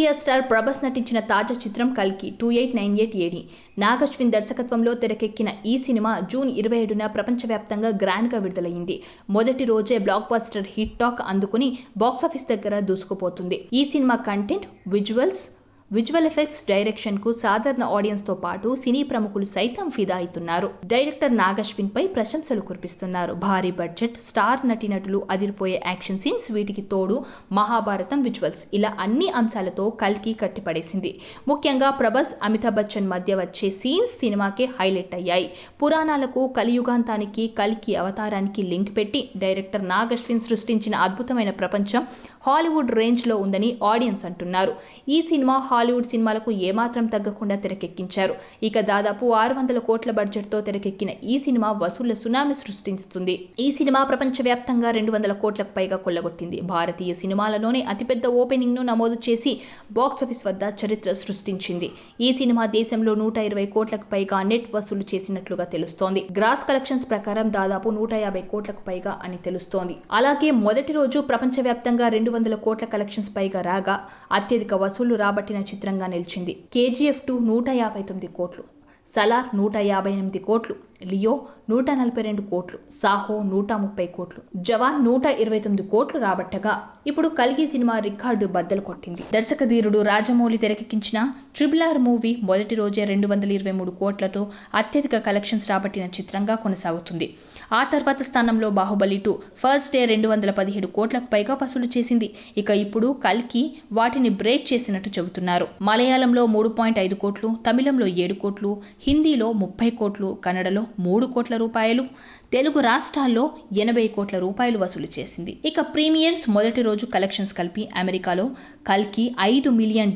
NTR star Prabhas నటించిన తాజా చిత్రం కల్కి 2898 ఏడి. నాగశ్విన్ దర్శకత్వంలో తెరకెక్కిన ఈ సినిమా జూన్ 27న ప్రపంచవ్యాప్తంగా గ్రాండ్గా విడుదలైంది. మొదటి రోజే బ్లాక్ బస్టర్ హిట్ టాక్ అందుకుని బాక్సాఫీస్ దగ్గర దూసుకుపోతుంది. ఈ cinema content, visual effects, direction కు సాధారణ ఆడియన్స్ తో పాటు సినీ ప్రముఖులు సైతం ఫిదా అవుతున్నారు. డైరెక్టర్ నాగశ్విన్ పై ప్రశంసలు కురిపిస్తున్నారు. భారీ బడ్జెట్, స్టార్ నటీనటులు, అదిరిపోయే యాక్షన్ సీన్స్, వీటికి తోడు మహాభారతం విజువల్స్, ఇలా అన్ని అంశాలతో కల్కి కట్టిపడేసింది. ముఖ్యంగా ప్రభాస్, అమితాబ్ బచ్చన్ మధ్య వచ్చే సీన్స్ సినిమాకే హైలైట్ అయ్యాయి. పురాణాలకు, కలియుగాంతానికి, కల్కి అవతారానికి లింక్ పెట్టి డైరెక్టర్ నాగశ్విన్ సృష్టించిన అద్భుతమైన ప్రపంచం హాలీవుడ్ రేంజ్ లో ఉందని ఆడియన్స్ అంటున్నారు. ఈ సినిమా హాలీవుడ్ సినిమాలకు ఏమాత్రం తగ్గకుండా తెరకెక్కించారు. ఇక దాదాపు 600 కోట్ల బడ్జెట్ తో తెరకెక్కిన ఈ సినిమా వసూళ్ల సునామీ సృష్టిస్తుంది. ఈ సినిమా ప్రపంచవ్యాప్తంగా 200 కోట్లకు పైగా కొల్లగొట్టింది. భారతీయ సినిమాలలోనే అతిపెద్ద ఓపెనింగ్ ను నమోదు చేసి బాక్సాఫీస్ వద్ద చరిత్ర సృష్టించింది. ఈ సినిమా దేశంలో 120 కోట్లకు పైగా నెట్ వసూలు చేసినట్లుగా తెలుస్తోంది. గ్రాస్ కలెక్షన్స్ ప్రకారం దాదాపు 150 కోట్లకు పైగా అని తెలుస్తోంది. అలాగే మొదటి రోజు ప్రపంచవ్యాప్తంగా 200 కోట్ల కలెక్షన్స్ పైగా రాగా అత్యధిక వసూళ్లు రాబట్టిన చిత్రంగా నిలిచింది. KGF 2 159 కోట్లు, సలార్ 158 కోట్లు, లియో 142 కోట్లు, సాహో 130 కోట్లు, జవాన్ 129 కోట్లు రాబట్టగా ఇప్పుడు కల్కి సినిమా రికార్డు బద్దలు కొట్టింది. దర్శకధీరుడు రాజమౌళి తెరకెక్కించిన RRR మూవీ మొదటి రోజే 223 కోట్లతో అత్యధిక కలెక్షన్స్ రాబట్టిన చిత్రంగా కొనసాగుతుంది. ఆ తర్వాత స్థానంలో బాహుబలి 2 ఫస్ట్ డే 217 కోట్లకు పైగా వసూలు చేసింది. ఇక ఇప్పుడు కల్కి వాటిని బ్రేక్ చేసినట్టు చెబుతున్నారు. మలయాళంలో 3.5 కోట్లు, తమిళంలో 7 కోట్లు, హిందీలో 30 కోట్లు, కన్నడలో 3 కోట్ల రూపాయలు, తెలుగు రాష్ట్రాల్లో 80 కోట్ల రూపాయలు వసూలు చేసింది. ఇక ప్రీమియర్స్ మొదటి రోజు కలెక్షన్స్ కలిపి అమెరికాలో కల్కి $5 మిలియన్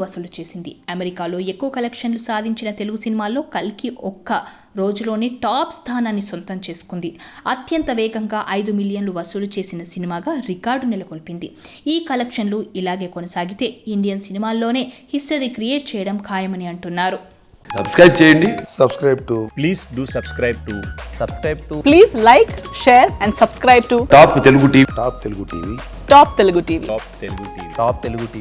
వసూలు చేసింది. అమెరికాలో ఎక్కువ కలెక్షన్లు సాధించిన తెలుగు సినిమాల్లో కల్కి ఒక్క రోజులోనే టాప్ స్థానాన్ని సొంతం చేసుకుంది. అత్యంత వేగంగా 5 మిలియన్లు వసూలు చేసిన సినిమాగా రికార్డు నెలకొల్పింది. ఈ కలెక్షన్లు ఇలాగే కొనసాగితే ఇండియన్ సినిమాల్లోనే హిస్టరీ క్రియేట్ చేయడం ఖాయమని అంటున్నారు. సబ్స్క్రైబ్ చేయండి. Please do subscribe to. Please like, share and subscribe to top Telugu TV. Top Telugu TV. Top Telugu TV.